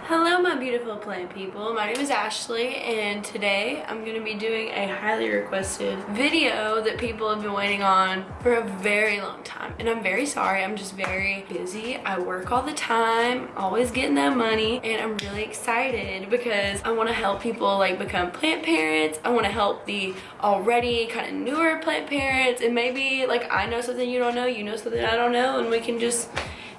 Hello my beautiful plant people, my name is Ashley and today I'm going to be doing a highly requested video that people have been waiting on for a very long time. And I'm very sorry, I'm just very busy. I work all the time, always getting that money, and I'm really excited because I want to help people like become plant parents. I want to help the already kind of newer plant parents, and maybe like I know something you don't know, you know something I don't know, and we can just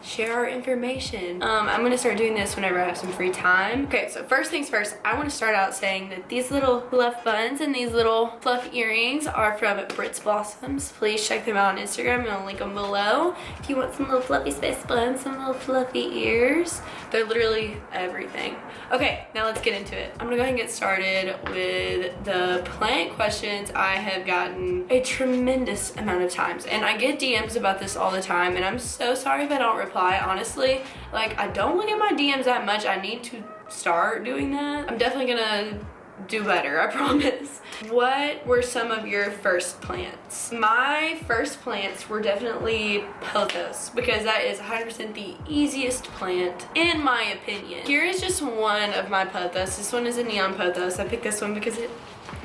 share our information. I'm gonna start doing this whenever I have some free time. Okay, so first things first, I want to start out saying that these little fluff buns and these little fluff earrings are from Brit's Blossoms. Please check them out on Instagram, and I'll link them below. If you want some little fluffy space buns, some little fluffy ears, they're literally everything. Okay, now let's get into it. I'm gonna go ahead and get started with the plant questions I have gotten a tremendous amount of times. And I get DMs about this all the time, and I'm so sorry if I don't reply. Honestly, like I don't look at my DMs that much. I need to start doing that. I'm definitely gonna do better, I promise. What were some of your first plants? My first plants were definitely pothos, because that is 100% the easiest plant in my opinion. Here is just one of my pothos. This one is a neon pothos. I picked this one because it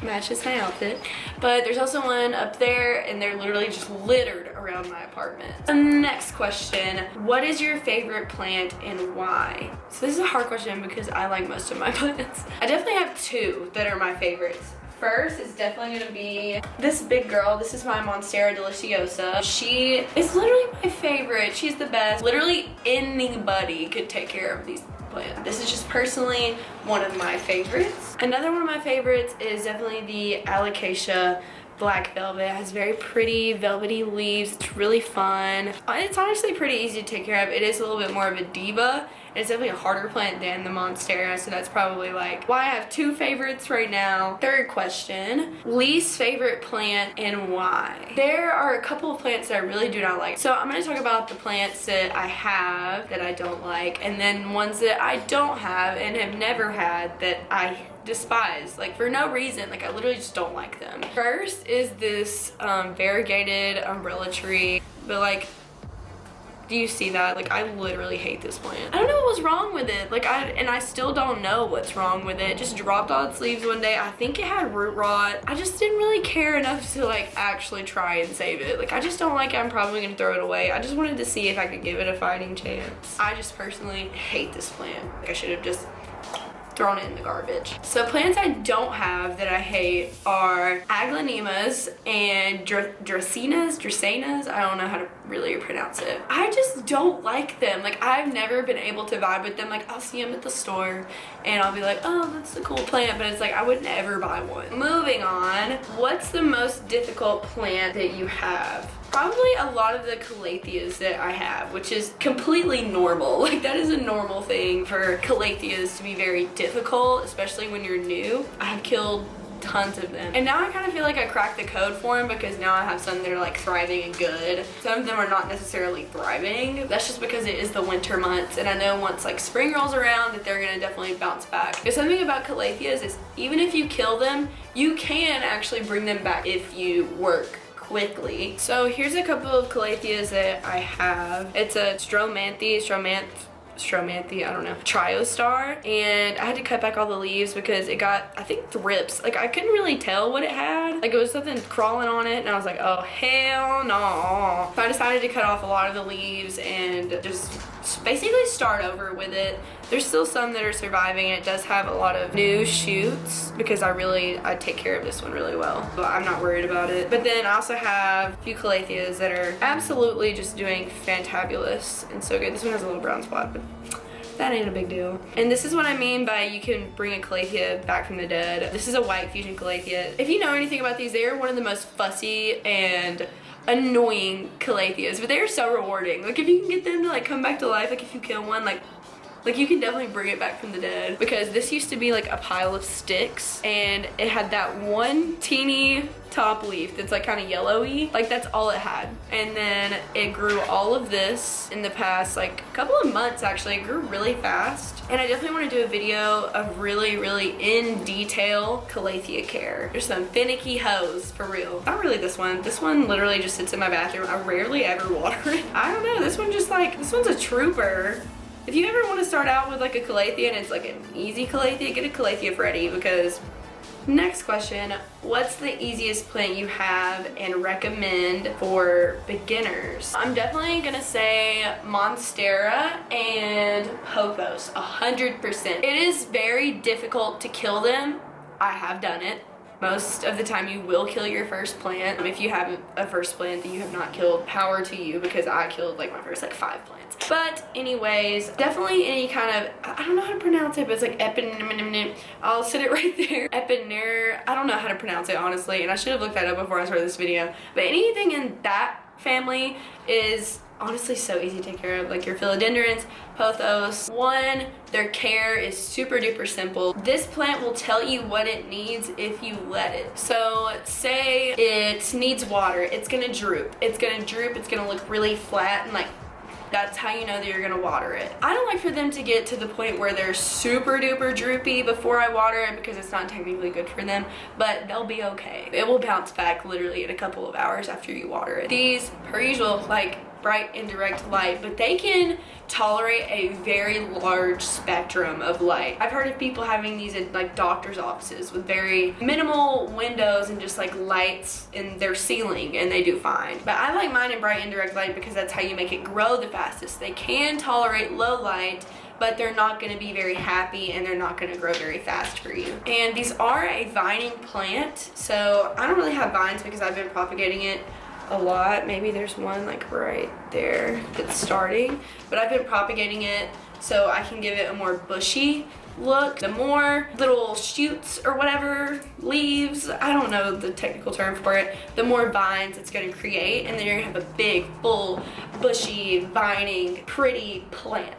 matches my outfit, but there's also one up there, and they're literally just littered around my apartment. The next question, what is your favorite plant and why? So this is a hard question because I like most of my plants. I definitely have two that are my favorites. First is definitely gonna be this big girl. This is my Monstera Deliciosa. She is literally my favorite. She's the best. Literally anybody could take care of these plants. This is just personally one of my favorites. Another one of my favorites is definitely the Alocasia Black Velvet. It has very pretty velvety leaves. It's really fun. It's honestly pretty easy to take care of. It is a little bit more of a diva. It's definitely a harder plant than the Monstera, so that's probably like why I have two favorites right now. Third question, least favorite plant and why? There are a couple of plants that I really do not like. So I'm going to talk about the plants that I have that I don't like, and then ones that I don't have and have never had that I despise, like for no reason. Like I literally just don't like them. First is this variegated umbrella tree, but like, do you see that? Like I literally hate this plant. I don't know what was wrong with it. Like I still don't know what's wrong with it. It just dropped all its leaves one day. I think it had root rot. I just didn't really care enough to like actually try and save it. Like I just don't like it. I'm probably gonna throw it away. I just wanted to see if I could give it a fighting chance. I just personally hate this plant. Like I should have just thrown it in the garbage. So plants I don't have that I hate are aglaonemas and dracaenas. I don't know how to really pronounce it. I just don't like them. Like I've never been able to vibe with them. Like I'll see them at the store and I'll be like, oh, that's a cool plant, but it's like I would never buy one. Moving on, what's the most difficult plant that you have? Probably a lot of the calatheas that I have, which is completely normal. Like that is a normal thing for calatheas to be very difficult, especially when you're new. I have killed tons of them, and now I kind of feel like I cracked the code for them because now I have some that are like thriving and good. Some of them are not necessarily thriving. That's just because it is the winter months, and I know once like spring rolls around that they're gonna definitely bounce back. There's something about calatheas is even if you kill them, you can actually bring them back if you work quickly. So here's a couple of calatheas that I have. It's a Stromanthi, I don't know, Triostar, and I had to cut back all the leaves because it got, I think, thrips. Like I couldn't really tell what it had. Like it was something crawling on it, and I was like, oh hell no. So I decided to cut off a lot of the leaves and just basically start over with it. There's still some that are surviving. It does have a lot of new shoots because I take care of this one really well, so I'm not worried about it. But then I also have a few calatheas that are absolutely just doing fantabulous and so good. This one has a little brown spot, but that ain't a big deal. And this is what I mean by you can bring a calathea back from the dead. This is a white fusion calathea. If you know anything about these, they are one of the most fussy and annoying calatheas, but they are so rewarding. Like if you can get them to like come back to life, like if you kill one, like you can definitely bring it back from the dead, because this used to be like a pile of sticks and it had that one teeny top leaf that's like kind of yellowy. Like that's all it had, and then it grew all of this in the past like couple of months. Actually, it grew really fast, and I definitely want to do a video of really in detail calathea care. There's some finicky hoes for real. Not really this one. This one literally just sits in my bathroom. I rarely ever water it. I don't know, this one just like, this one's a trooper. if you ever want to start out with like a calathea and it's like an easy calathea, get a calathea Freddy. Because next question, what's the easiest plant you have and recommend for beginners? I'm definitely gonna say Monstera and Pothos, 100%. It is very difficult to kill them. I have done it. Most of the time you will kill your first plant. If you have a first plant that you have not killed, power to you, because I killed like my first like 5 plants. But anyways, definitely any kind of, I don't know how to pronounce it, but it's like I'll sit it right there. Epinur, I don't know how to pronounce it honestly, and I should have looked that up before I started this video. But anything in that family is honestly so easy to take care of, like your philodendrons, pothos. One, their care is super duper simple. This plant will tell you what it needs if you let it. So say it needs water, it's gonna droop. It's gonna droop, it's gonna look really flat, and like that's how you know that you're gonna water it. I don't like for them to get to the point where they're super duper droopy before I water it, because it's not technically good for them, but they'll be okay. It will bounce back literally in a couple of hours after you water it. These, per usual, like bright indirect light, but they can tolerate a very large spectrum of light. I've heard of people having these at like doctor's offices with very minimal windows and just like lights in their ceiling, and they do fine. But I like mine in bright indirect light because that's how you make it grow the fastest. They can tolerate low light, but they're not going to be very happy and they're not going to grow very fast for you. And these are a vining plant, so I don't really have vines because I've been propagating it a lot. Maybe there's one like right there that's starting, but I've been propagating it so I can give it a more bushy look. The more little shoots or whatever, leaves, I don't know the technical term for it, the more vines it's going to create, and then you're going to have a big, full, bushy, vining, pretty plant.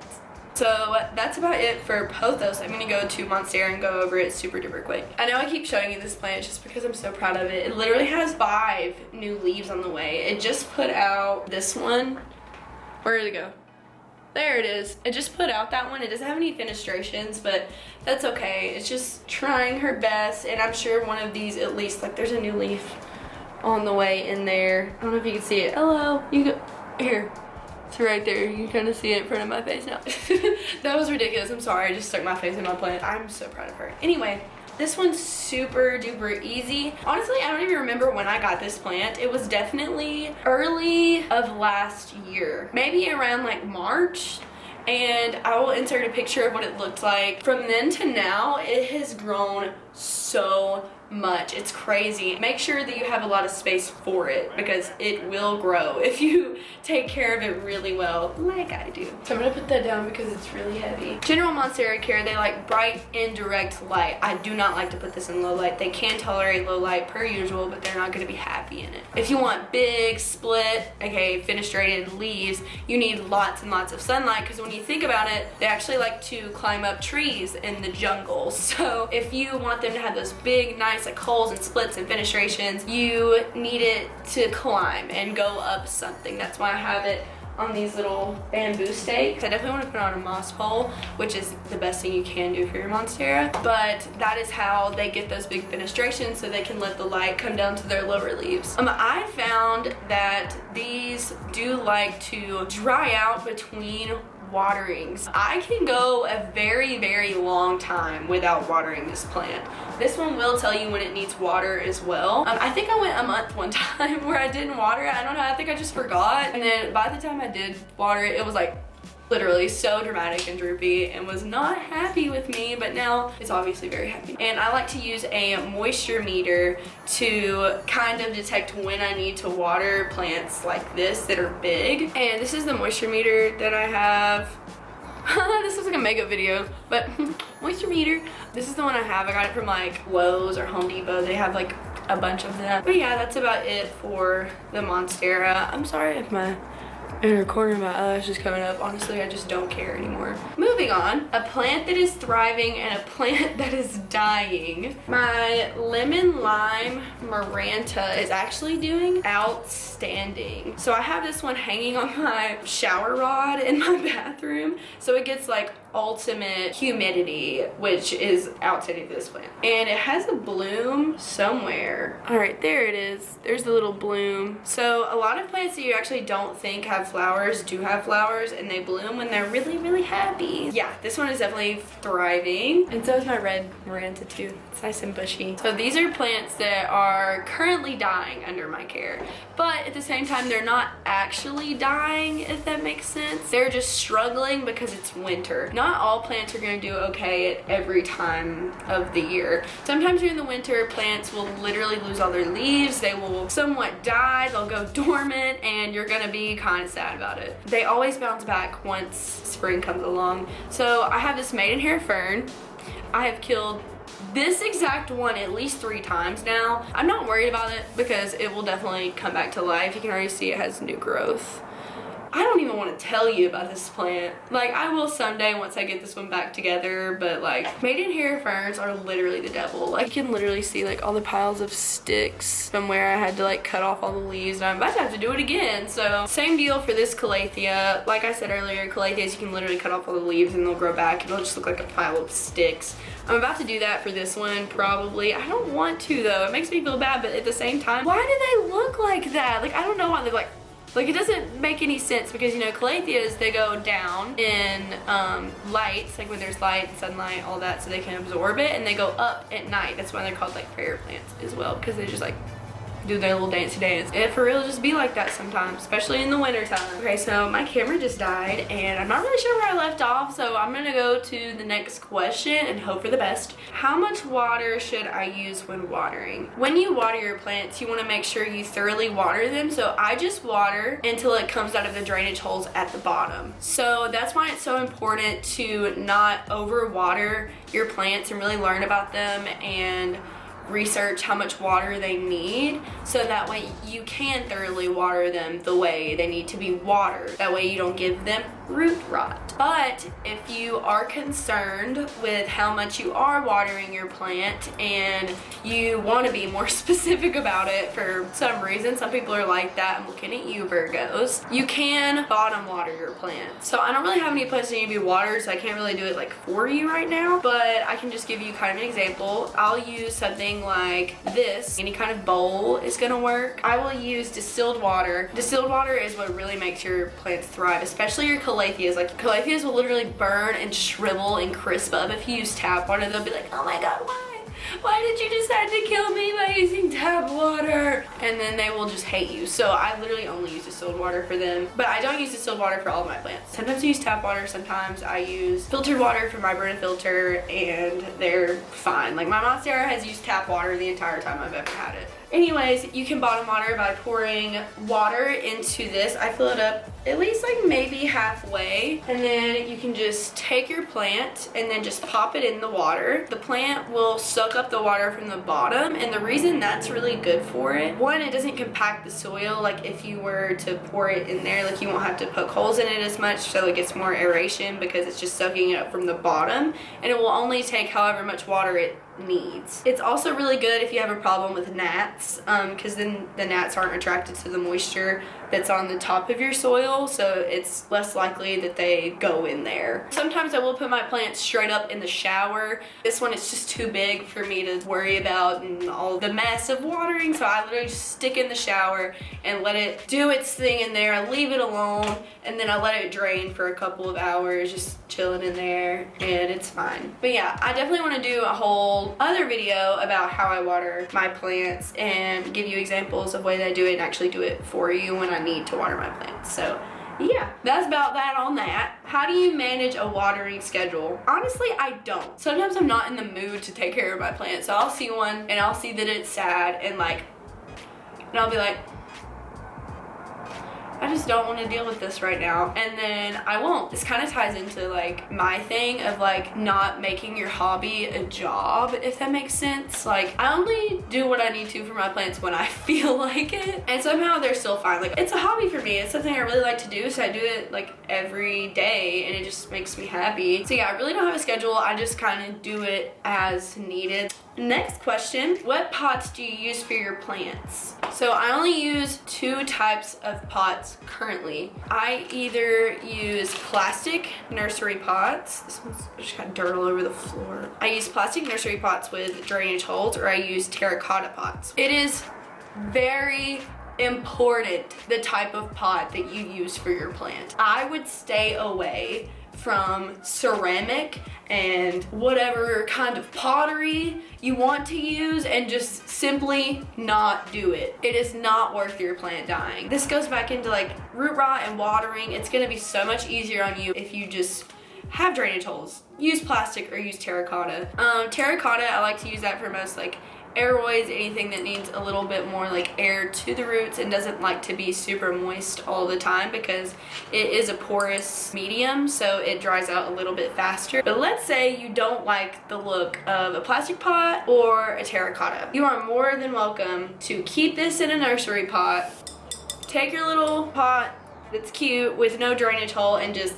So that's about it for Pothos. I'm gonna go to Monstera and go over it super duper quick. I know I keep showing you this plant just because I'm so proud of it. It literally has 5 new leaves on the way. It just put out this one. Where did it go? There it is. It just put out that one. It doesn't have any fenestrations, but that's okay. It's just trying her best, and I'm sure one of these at least, like there's a new leaf on the way in there. I don't know if you can see it. Hello, you go, here. It's right there. You can kind of see it in front of my face now. That was ridiculous. I'm sorry. I just stuck my face in my plant. I'm so proud of her. Anyway, this one's super duper easy. Honestly, I don't even remember when I got this plant. It was definitely early of last year. Maybe around like March. And I will insert a picture of what it looked like. From then to now, it has grown so much. It's crazy. Make sure that you have a lot of space for it because it will grow if you take care of it really well, like I do. So I'm gonna put that down because it's really heavy. General Monstera care, they like bright indirect light. I do not like to put this in low light. They can tolerate low light per usual, but they're not gonna be happy in it. If you want big, split, okay, fenestrated leaves, you need lots and lots of sunlight, because when you think about it, they actually like to climb up trees in the jungle. So if you want them to have those big, nice like holes and splits and fenestrations, you need it to climb and go up something. That's why I have it on these little bamboo stakes. I definitely want to put it on a moss pole, which is the best thing you can do for your Monstera, but that is how they get those big fenestrations so they can let the light come down to their lower leaves. I found that these do like to dry out between waterings. I can go a very, very long time without watering this plant. This one will tell you when it needs water as well. I think I went a month one time where I didn't water it. I don't know, I think I just forgot. And then by the time I did water it, it was like literally so dramatic and droopy and was not happy with me, but now it's obviously very happy. And I like to use a moisture meter to kind of detect when I need to water plants like this that are big. And this is the moisture meter that I have. This looks like a makeup video, but moisture meter. This is the one I have. I got it from like Lowe's or Home Depot. They have like a bunch of them. But yeah, that's about it for the Monstera. I'm sorry if my inner corner of my eyes is coming up. Honestly, I just don't care anymore. Moving on, a plant that is thriving and a plant that is dying. My lemon lime maranta is actually doing outstanding. So I have this one hanging on my shower rod in my bathroom, so it gets like ultimate humidity, which is outstanding for this plant. And it has a bloom somewhere. All right, there it is. There's the little bloom. So a lot of plants that you actually don't think have flowers do have flowers, and they bloom when they're really, really happy. Yeah, this one is definitely thriving. And so is my red Maranta too. It's nice and bushy. So these are plants that are currently dying under my care, but at the same time, they're not actually dying, if that makes sense. They're just struggling because it's winter. Not all plants are gonna do okay at every time of the year. Sometimes during the winter, plants will literally lose all their leaves. They will somewhat die, they'll go dormant, and you're gonna be kind of sad about it. They always bounce back once spring comes along. So I have this maidenhair fern. I have killed this exact one at least 3 times now. I'm not worried about it because it will definitely come back to life. You can already see it has new growth. I don't even want to tell you about this plant. Like, I will someday once I get this one back together, but like, maidenhair ferns are literally the devil. Like, you can literally see like all the piles of sticks from where I had to like cut off all the leaves, and I'm about to have to do it again. So same deal for this calathea. Like I said earlier, calatheas, you can literally cut off all the leaves and they'll grow back. It'll just look like a pile of sticks. I'm about to do that for this one, probably. I don't want to though. It makes me feel bad, but at the same time, why do they look like that? Like, I don't know why they're like it doesn't make any sense, because, you know, calatheas, they go down in lights, like when there's light and sunlight, all that, so they can absorb it, and they go up at night. That's why they're called like prayer plants as well, because they just like do their little dancey dance. And for real, just be like that sometimes, especially in the winter time. Okay, so my camera just died and I'm not really sure where I left off, so I'm gonna go to the next question and hope for the best. How much water should I use when watering? When you water your plants, you wanna make sure you thoroughly water them. So I just water until it comes out of the drainage holes at the bottom. So that's why it's so important to not overwater your plants and really learn about them and research how much water they need, so that way you can thoroughly water them the way they need to be watered. That way you don't give them root rot. But if you are concerned with how much you are watering your plant and you want to be more specific about it for some reason, some people are like that, I'm looking at you, Virgos, you can bottom water your plant. So I don't really have any plants that need to be watered, so I can't really do it like for you right now, but I can just give you kind of an example. I'll use something like this. Any kind of bowl is gonna work. I will use distilled water. Distilled water is what really makes your plants thrive, especially your calatheas. Like, calatheas will literally burn and shrivel and crisp up. If you use tap water, they'll be like, oh my god, why? Why did you decide to kill me by using tap water? And then they will just hate you. So I literally only use distilled water for them. But I don't use distilled water for all of my plants. Sometimes I use tap water, sometimes I use filtered water from my Brita filter, and they're fine. Like, my Monstera has used tap water the entire time I've ever had it. Anyways, you can bottom water by pouring water into this. I fill it up at least like maybe halfway, and then you can just take your plant and then just pop it in the water. The plant will soak up the water from the bottom, and the reason that's really good for it, one, it doesn't compact the soil. Like, if you were to pour it in there, like, you won't have to poke holes in it as much, so it gets more aeration because it's just soaking it up from the bottom, and it will only take however much water it needs. It's also really good if you have a problem with gnats, because then the gnats aren't attracted to the moisture that's on the top of your soil, so it's less likely that they go in there. Sometimes I will put my plants straight up in the shower. This one is just too big for me to worry about and all the mess of watering, so I literally just stick in the shower and let it do its thing in there. I leave it alone, and then I let it drain for a couple of hours, just chilling in there, and it's fine. But yeah, I definitely want to do a whole other video about how I water my plants and give you examples of ways I do it and actually do it for you when I need to water my plants. So yeah, that's about that on that. How do you manage a watering schedule? Honestly, I don't. Sometimes I'm not in the mood to take care of my plants, so I'll see one and I'll see that it's sad, and I'll be like, I just don't want to deal with this right now, and then I won't. This kind of ties into like my thing of like not making your hobby a job, if that makes sense. Like, I only do what I need to for my plants when I feel like it, and somehow they're still fine. Like, it's a hobby for me. It's something I really like to do, so I do it like every day, and it just makes me happy. So yeah, I really don't have a schedule. I just kind of do it as needed. Next question, what pots do you use for your plants? So I only use 2 types of pots pots currently. I either use plastic nursery pots. This one's just got dirt all over the floor. I use plastic nursery pots with drainage holes, or I use terracotta pots. It is very important the type of pot that you use for your plant. I would stay away from ceramic and whatever kind of pottery you want to use, and just simply not do it. It is not worth your plant dying. This goes back into like root rot and watering. It's gonna be so much easier on you if you just have drainage holes. Use plastic or use terracotta. Terracotta, I like to use that for most like aeroids, anything that needs a little bit more like air to the roots and doesn't like to be super moist all the time, because it is a porous medium, so it dries out a little bit faster. But let's say you don't like the look of a plastic pot or a terracotta. You are more than welcome to keep this in a nursery pot. Take your little pot that's cute with no drainage hole and just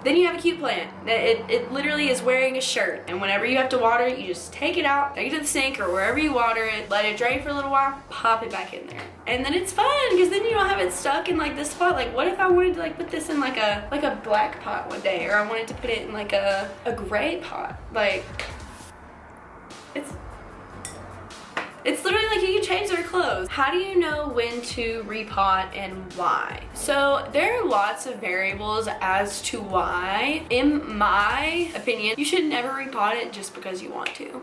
then you have a cute plant. It literally is wearing a shirt, and whenever you have to water it, you just take it out, take it to the sink or wherever you water it, let it drain for a little while, pop it back in there. And then it's fun, because then you don't have it stuck in like this pot. Like, what if I wanted to like put this in like a black pot one day, or I wanted to put it in like a gray pot? Like, it's literally like you can change their clothes. How do you know when to repot and why? So there are lots of variables as to why. In my opinion, you should never repot it just because you want to.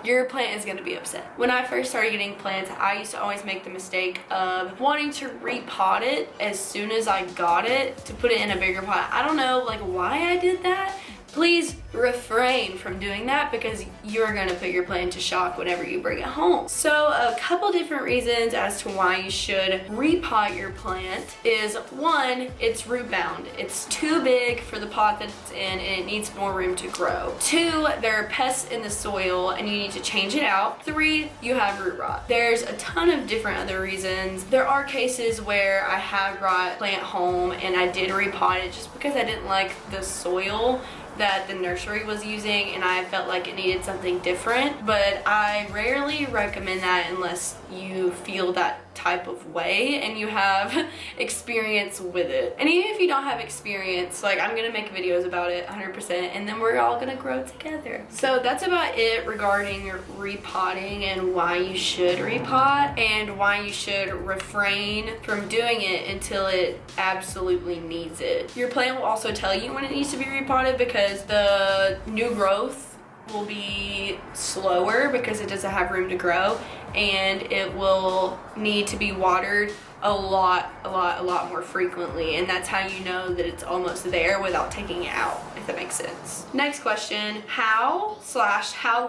Your plant is gonna be upset. When I first started getting plants, I used to always make the mistake of wanting to repot it as soon as I got it to put it in a bigger pot. I don't know like why I did that. Please refrain from doing that, because you're gonna put your plant to shock whenever you bring it home. So a couple different reasons as to why you should repot your plant is, one, it's root bound. It's too big for the pot that it's in and it needs more room to grow. Two, there are pests in the soil and you need to change it out. Three, you have root rot. There's a ton of different other reasons. There are cases where I have brought plant home and I did repot it just because I didn't like the soil that the nursery was using and I felt like it needed something different, but I rarely recommend that unless you feel that type of way and you have experience with it. And even if you don't have experience, like, I'm gonna make videos about it 100%, and then we're all gonna grow together. So that's about it regarding repotting and why you should repot and why you should refrain from doing it until it absolutely needs it. Your plant will also tell you when it needs to be repotted, because the new growth will be slower because it doesn't have room to grow, and it will need to be watered a lot more frequently, and that's how you know that it's almost there without taking it out, if that makes sense. Next question, how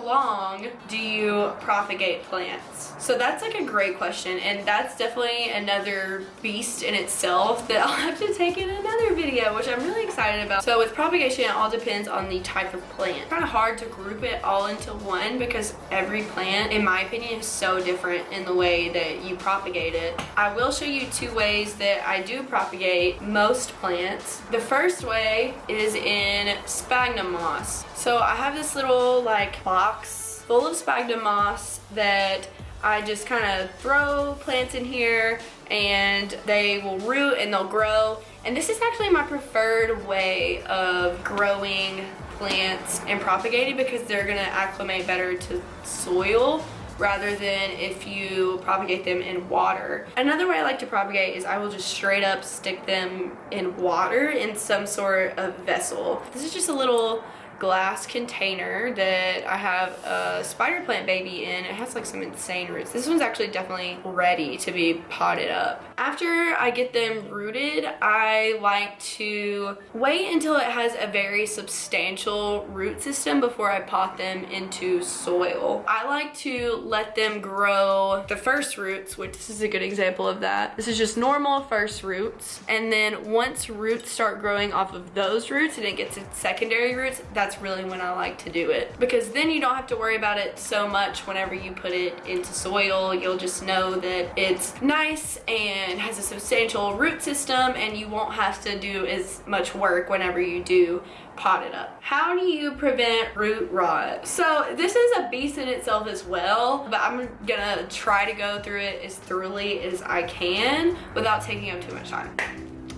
long do you propagate plants? So that's like a great question, and that's definitely another beast in itself that I'll have to take in another video, which I'm really excited about. So with propagation, it all depends on the type of plant. It's kind of hard to group it all into one because every plant, in my opinion, is so different in the way that you propagate it. I will show you two ways that I do propagate most plants. The first way is in sphagnum moss. So I have this little like box full of sphagnum moss that I just kind of throw plants in here and they will root and they'll grow. And this is actually my preferred way of growing plants and propagating, because they're gonna acclimate better to soil rather than if you propagate them in water. Another way I like to propagate is I will just straight up stick them in water in some sort of vessel. This is just a little glass container that I have a spider plant baby in. It has like some insane roots. This one's actually definitely ready to be potted up. After I get them rooted, I like to wait until it has a very substantial root system before I pot them into soil. I like to let them grow the first roots, which this is a good example of that. This is just normal first roots, and then once roots start growing off of those roots and it gets its secondary roots, that's that's really when I like to do it, because then you don't have to worry about it so much whenever you put it into soil. You'll just know that it's nice and has a substantial root system, and you won't have to do as much work whenever you do pot it up. How do you prevent root rot? So this is a beast in itself as well, but I'm gonna try to go through it as thoroughly as I can without taking up too much time.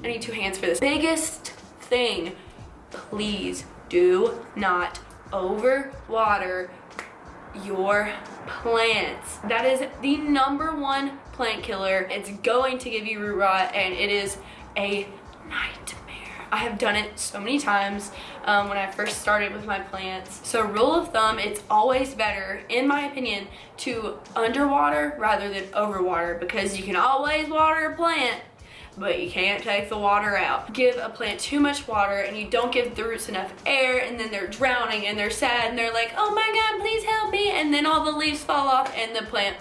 I need 2 hands for this. Biggest thing, please do not overwater your plants. That is the #1 plant killer. It's going to give you root rot, and it is a nightmare. I have done it so many times when I first started with my plants. So rule of thumb, it's always better, in my opinion, to underwater rather than overwater, because you can always water a plant, but you can't take the water out. Give a plant too much water and you don't give the roots enough air, and then they're drowning and they're sad and they're like, oh my God, please help me. And then all the leaves fall off and the plant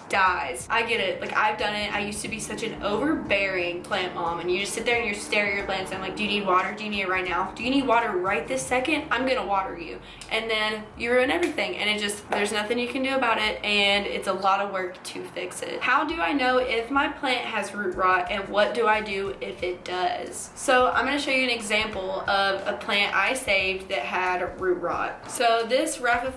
dies. I get it. Like, I've done it. I used to be such an overbearing plant mom, and you just sit there and you stare at your plants and I'm like, do you need water? Do you need it right now? Do you need water right this second? I'm gonna water you. And then you ruin everything, and it just, there's nothing you can do about it, and it's a lot of work to fix it. How do I know if my plant has root rot, and what do I do if it does? So I'm gonna show you an example of a plant I saved that had root rot. So this Rhaphidophora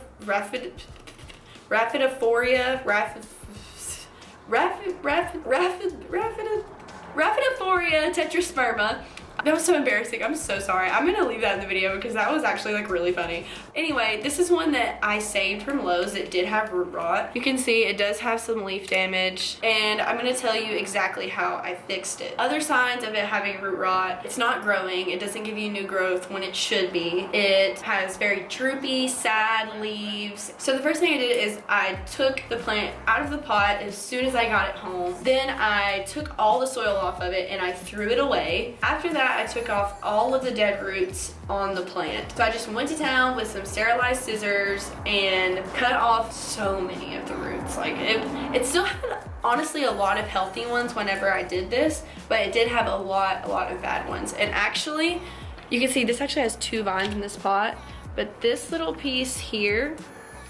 tetrasperma. That was so embarrassing. I'm so sorry. I'm gonna leave that in the video because that was actually like really funny. Anyway, this is one that I saved from Lowe's that did have root rot. You can see it does have some leaf damage, and I'm gonna tell you exactly how I fixed it. Other signs of it having root rot: it's not growing. It doesn't give you new growth when it should be. It has very droopy, sad leaves. So the first thing I did is I took the plant out of the pot as soon as I got it home. Then I took all the soil off of it and I threw it away. After that, I took off all of the dead roots on the plant. So I just went to town with some sterilized scissors and cut off so many of the roots. Like, it still had honestly a lot of healthy ones whenever I did this, but it did have a lot of bad ones. And actually, you can see this actually has 2 vines in this pot, but this little piece here,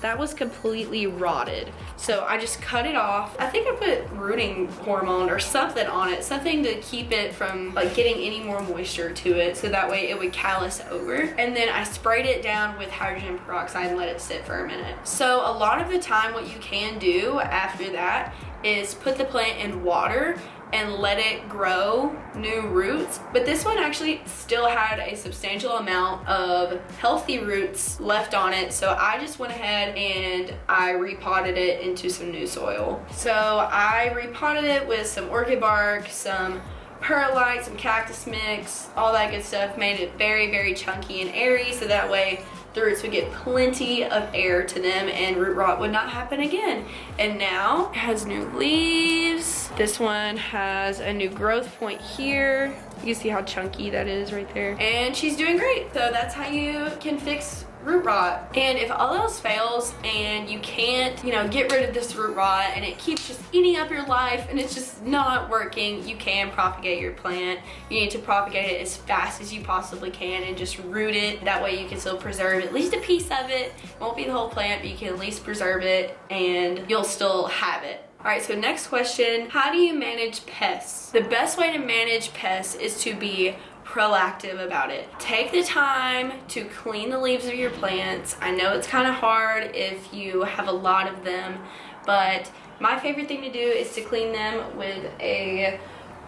that was completely rotted. So I just cut it off. I think I put rooting hormone or something on it, something to keep it from like getting any more moisture to it, so that way it would callus over. And then I sprayed it down with hydrogen peroxide and let it sit for a minute. So a lot of the time what you can do after that is put the plant in water and let it grow new roots. But this one actually still had a substantial amount of healthy roots left on it, so I just went ahead and I repotted it into some new soil. So I repotted it with some orchid bark, some perlite, some cactus mix, all that good stuff. Made it very chunky and airy, so that way the roots would get plenty of air to them and root rot would not happen again. And now it has new leaves. This one has a new growth point here. You see how chunky that is right there. And she's doing great. So that's how you can fix root rot. And if all else fails and you can't, you know, get rid of this root rot and it keeps just eating up your life and it's just not working, you can propagate your plant. You need to propagate it as fast as you possibly can and just root it. That way you can still preserve at least a piece of it. It won't be the whole plant, but you can at least preserve it and you'll still have it. All right, so next question, how do you manage pests? The best way to manage pests is to be proactive about it. Take the time to clean the leaves of your plants. I know it's kind of hard if you have a lot of them, but my favorite thing to do is to clean them with a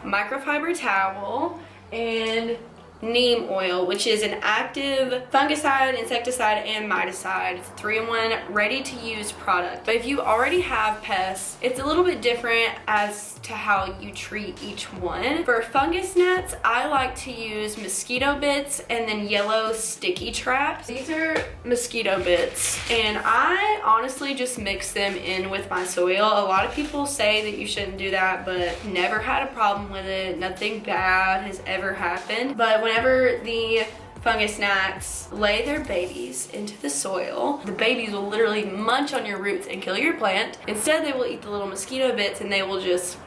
microfiber towel and neem oil, which is an active fungicide, insecticide, and miticide. It's a 3-in-1 ready-to-use product. But if you already have pests, it's a little bit different as to how you treat each one. For fungus gnats, I like to use mosquito bits and then yellow sticky traps. These are mosquito bits, and I honestly just mix them in with my soil. A lot of people say that you shouldn't do that, but never had a problem with it. Nothing bad has ever happened. But whenever the fungus gnats lay their babies into the soil, the babies will literally munch on your roots and kill your plant. Instead, they will eat the little mosquito bits and they will just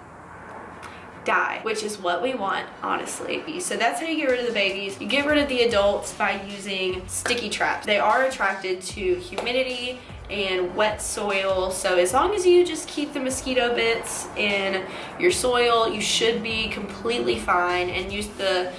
die, which is what we want, honestly. So that's how you get rid of the babies. You get rid of the adults by using sticky traps. They are attracted to humidity and wet soil, so as long as you just keep the mosquito bits in your soil, you should be completely fine, and use the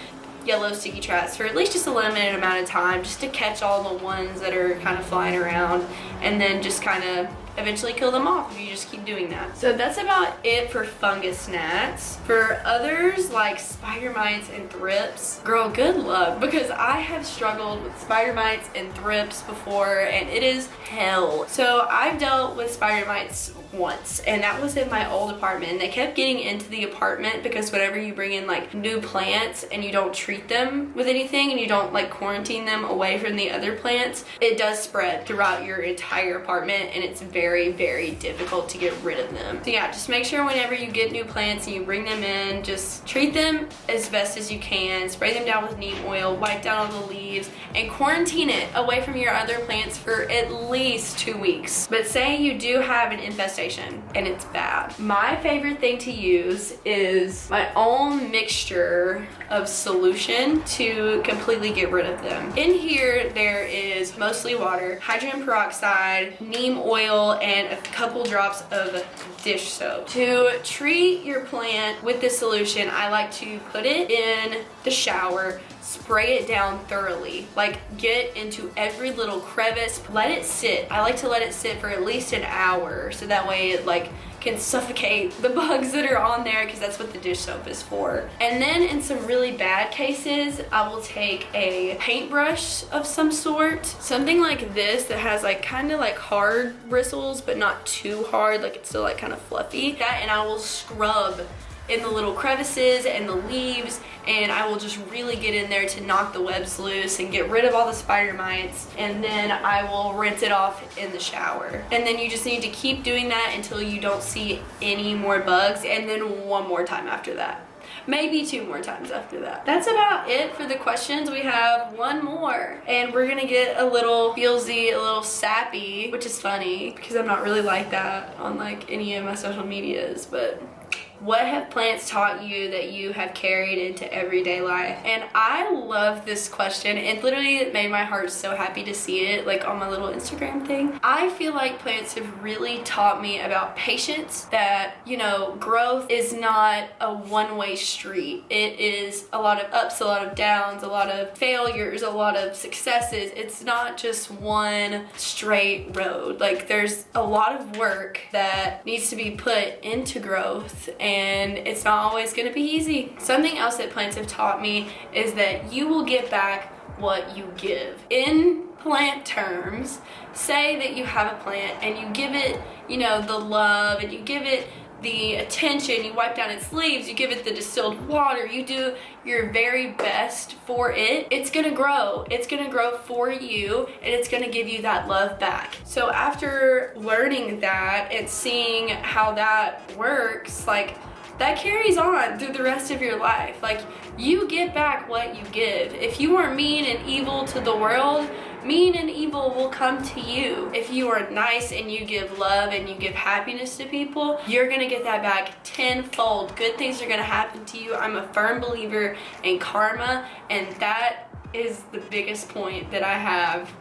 yellow sticky traps for at least just a limited amount of time, just to catch all the ones that are kind of flying around, and then just kind of eventually kill them off if you just keep doing that. So that's about it for fungus gnats. For others like spider mites and thrips, girl, good luck, because I have struggled with spider mites and thrips before, and it is hell. So I've dealt with spider mites once, and that was in my old apartment, and they kept getting into the apartment because whenever you bring in like new plants and you don't treat them with anything and you don't like quarantine them away from the other plants, it does spread throughout your entire apartment, and it's very, very difficult to get rid of them. So yeah, just make sure whenever you get new plants and you bring them in, just treat them as best as you can, spray them down with neem oil, wipe down all the leaves, and quarantine it away from your other plants for at least 2 weeks. But say you do have an infestation and it's bad, my favorite thing to use is my own mixture of solution to completely get rid of them. In here there is mostly water, hydrogen peroxide, neem oil, and a couple drops of dish soap. To treat your plant with this solution, I like to put it in the shower, spray it down thoroughly, like get into every little crevice, let it sit. I like to let it sit for at least an hour, so that way it like can suffocate the bugs that are on there, because that's what the dish soap is for. And then in some really bad cases, I will take a paintbrush of some sort, something like this that has like kind of like hard bristles but not too hard, like it's still like kind of fluffy, that, and I will scrub in the little crevices and the leaves, and I will just really get in there to knock the webs loose and get rid of all the spider mites, and then I will rinse it off in the shower. And then you just need to keep doing that until you don't see any more bugs, and then one more time after that. Maybe 2 more times after that. That's about it for the questions. We have one more, and we're gonna get a little feelsy, a little sappy, which is funny because I'm not really like that on like any of my social medias, but what have plants taught you that you have carried into everyday life? And I love this question. It literally made my heart so happy to see it like on my little Instagram thing. I feel like plants have really taught me about patience, that, you know, growth is not a one-way street. It is a lot of ups, a lot of downs, a lot of failures, a lot of successes. It's not just one straight road. Like there's a lot of work that needs to be put into growth, and it's not always going to be easy. Something else that plants have taught me is that you will get back what you give. In plant terms, say that you have a plant and you give it, you know, the love, and you give it the attention, you wipe down its leaves, you give it the distilled water, you do your very best for it, it's gonna grow. It's gonna grow for you, and it's gonna give you that love back. So after learning that and seeing how that works, like that carries on through the rest of your life. Like you get back what you give. If you are mean and evil to the world, mean and evil will come to you. If you are nice and you give love and you give happiness to people, you're gonna get that back tenfold. Good things are gonna happen to you. I'm a firm believer in karma, and that is the biggest point that I have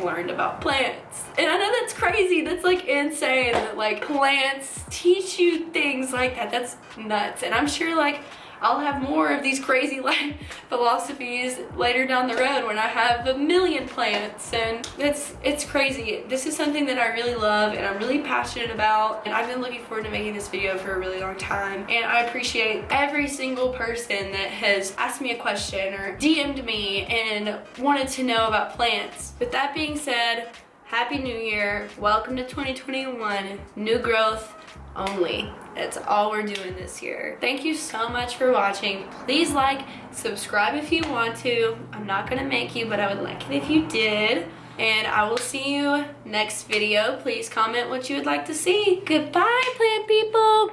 learned about plants. And I know that's crazy, that's like insane that like plants teach you things like that. That's nuts. And I'm sure like I'll have more of these crazy life philosophies later down the road when I have a million plants, and it's crazy. This is something that I really love and I'm really passionate about, and I've been looking forward to making this video for a really long time, and I appreciate every single person that has asked me a question or DM'd me and wanted to know about plants. With that being said, Happy New Year, welcome to 2021, new growth only. That's all we're doing this year. Thank you so much for watching. Please like, subscribe if you want to. I'm not gonna make you, but I would like it if you did. And I will see you next video. Please comment what you would like to see. Goodbye, plant people.